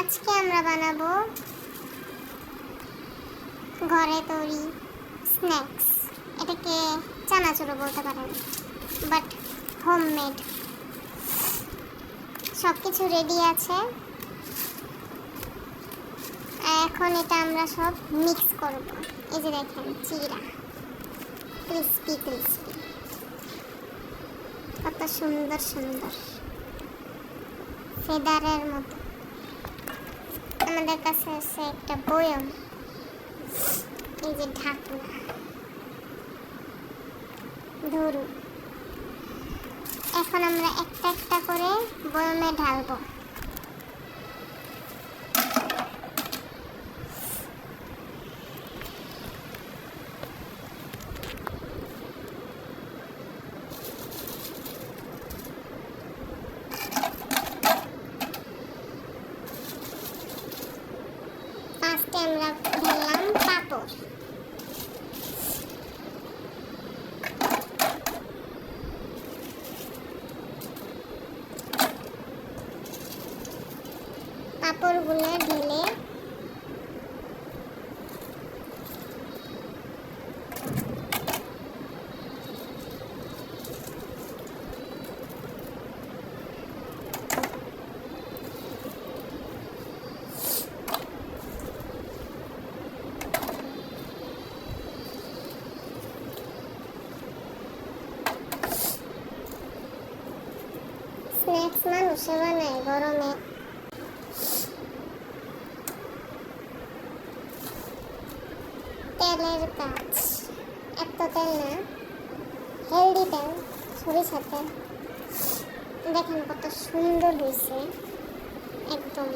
আজকে আমরা বানাবো ঘরে তৈরি স্ন্যাক্স। এটাকে চানাচুরও বলতে পারেন, বাট হোমমেড। সব কিছু রেডি আছে, এখন এটা আমরা সব মিক্স করব। এই যে দেখেন চিরা, ক্রিস্পি ক্রিস্পি, কত সুন্দর সুন্দর, ফেদারের মতো। আমাদের কাছে আছে একটা বয়ম, এই যে ঢাকনা, ধরু। এখন আমরা একটা একটা করে বয়মে ঢালবো। ফার্স্টে আমরা ঢাললাম পাঁপড়। পাঁপড়গুলো ঢেলে স্ন্যাক্স মানুষে বানায় গরমে। তেলের কাজ, এত তেল না, হেলদি তেল, সরিষার তেল। দেখেন কত সুন্দর হয়েছে, একদম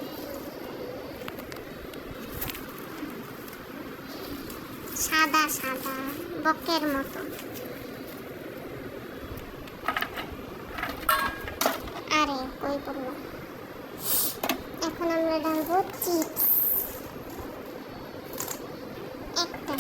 সাদা সাদা বকের মতো। আরে কই পড়লো। এখন আমরা ঢালবো চিপস, একটা।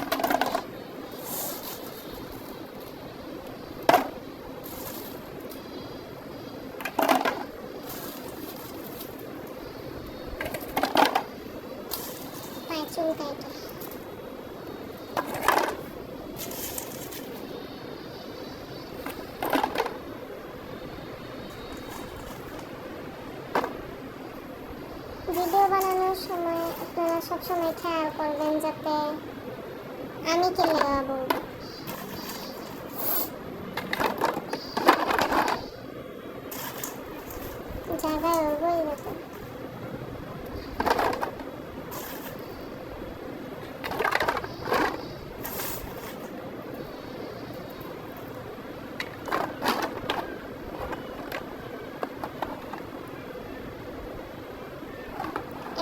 চুলকাইটা ভিডিও বানানোর সময় আপনারা সবসময় খেয়াল করবেন যাতে আমি কি লাগাবো। জায়গায় ওই মতো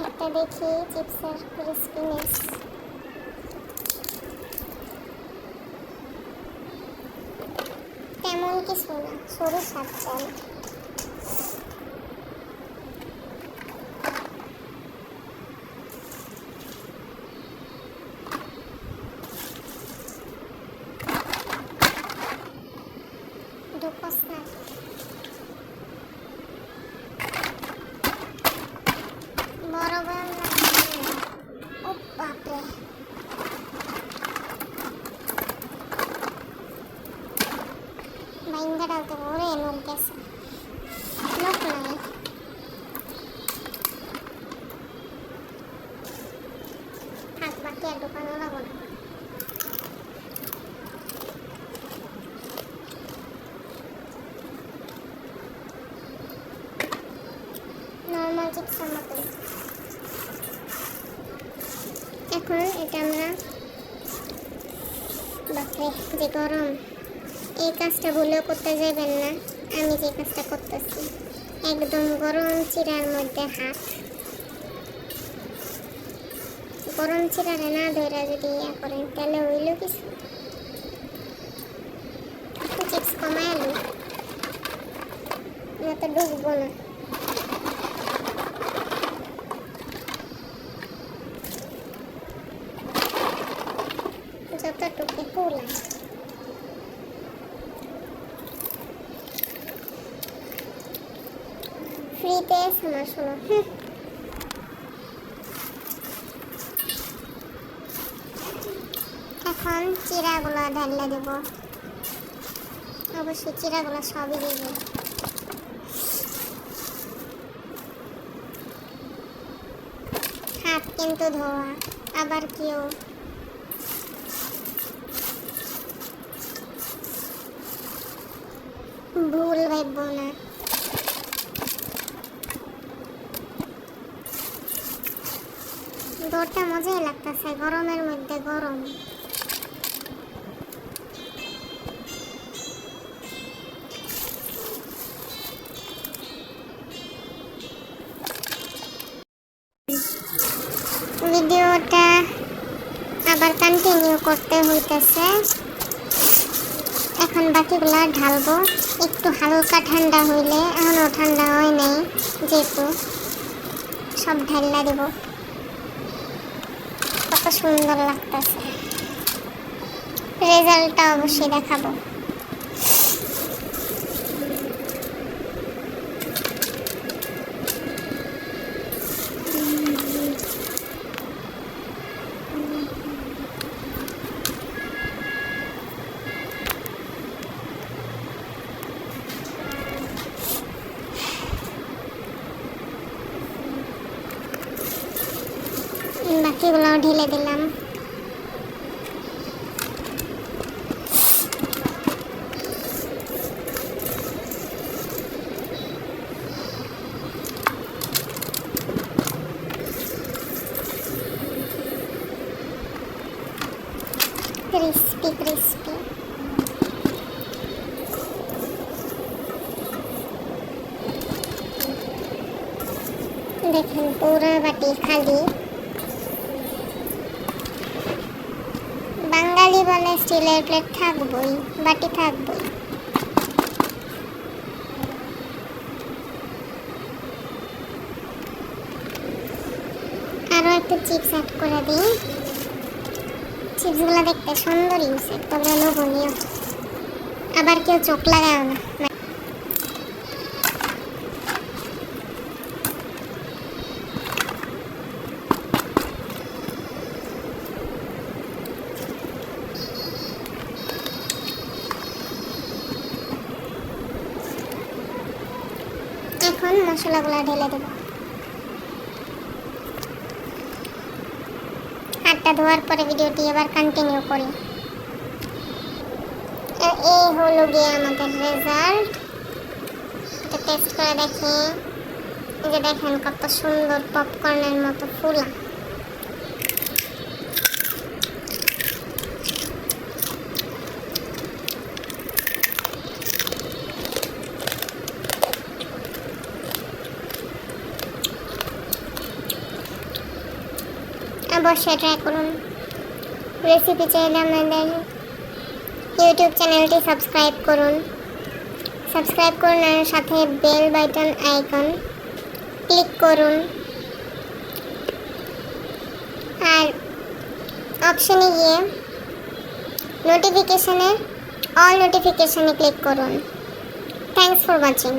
একটা দেখি চিপসের ক্রিস্পিনেস। তেমন কিছু না, সরিষার তেল। ঢুকোস না, বড় বড় লাগছে। ও বাপরে, বাইন্দা ডালতে ওরে নখ গেছে, নখ নাই। থাক, বাকি আর দোকানও লাগবো না। নর্মাল চিপসের মতো। এখন এটা আমরা, বাপরে যে গরম, এই কাজটা ভুলেও করতে যাবেন না। আমি যে কাজটা করতেছি, একদম গরম চিরার মধ্যে হাত, গরম চিরারে না ধরে যদি ইয়া করেন তাহলে হইল কিছু। একটু চিপস কমায় আলু, তো ডুববো না। যতটুকু কুলা ফ্রিতে আছে আমার, শোনো। এখন চিরাগুলো ঢালে দেব, অবশ্যই চিরাগুলো সবই দেব। হাত কিন্তু ধোয়া, আবার কেউ ভুল ভাবব না। দরটা মজাই লাগতেছে, গরমের মধ্যে গরম। ভিডিওটা আবার কন্টিনিউ করতে হইতেছে। এখন বাকিগুলা ঢালবো, একটু হালকা ঠান্ডা হইলে, এখনও ঠান্ডা হয় নাই যেহেতু, সব ঢাল্লা দেব। কত সুন্দর লাগতেছে, রেজাল্টটা অবশ্যই দেখাবো। বাকিগুলোও ঢেলে দিলাম। Crispy crispy. দেখেন পুরো বাটি খালি। বাঙালি বলে স্টিলের প্লেট থাকবই, বাটি থাকবই। আরো একটু চিপস অ্যাড করে দিই। চিপসগুলো দেখতে সুন্দরই হয়েছে, তবে লোভনীয়। আবার কেউ চোখ লাগাও না। এখন মশলাগুলো ঢেলে দেব। হাতটা ধোয়ার পরে ভিডিওটি এবার কন্টিনিউ করি। এই হলো গিয়ে আমাদের রেজাল্ট। এটা টেস্ট করে দেখি। এই যে দেখেন কত সুন্দর পপকর্নের মতো ফুলা। অবশ্যই ট্রাই করুন। রেসিপি চাইলে আমাদের ইউটিউব চ্যানেলটি সাবস্ক্রাইব করুন। সাবস্ক্রাইব করুন আর সাথে বেল বাটন আইকন ক্লিক করুন। আর অপশনে গিয়ে নোটিফিকেশনের অল নোটিফিকেশনে ক্লিক করুন। Thanks for watching.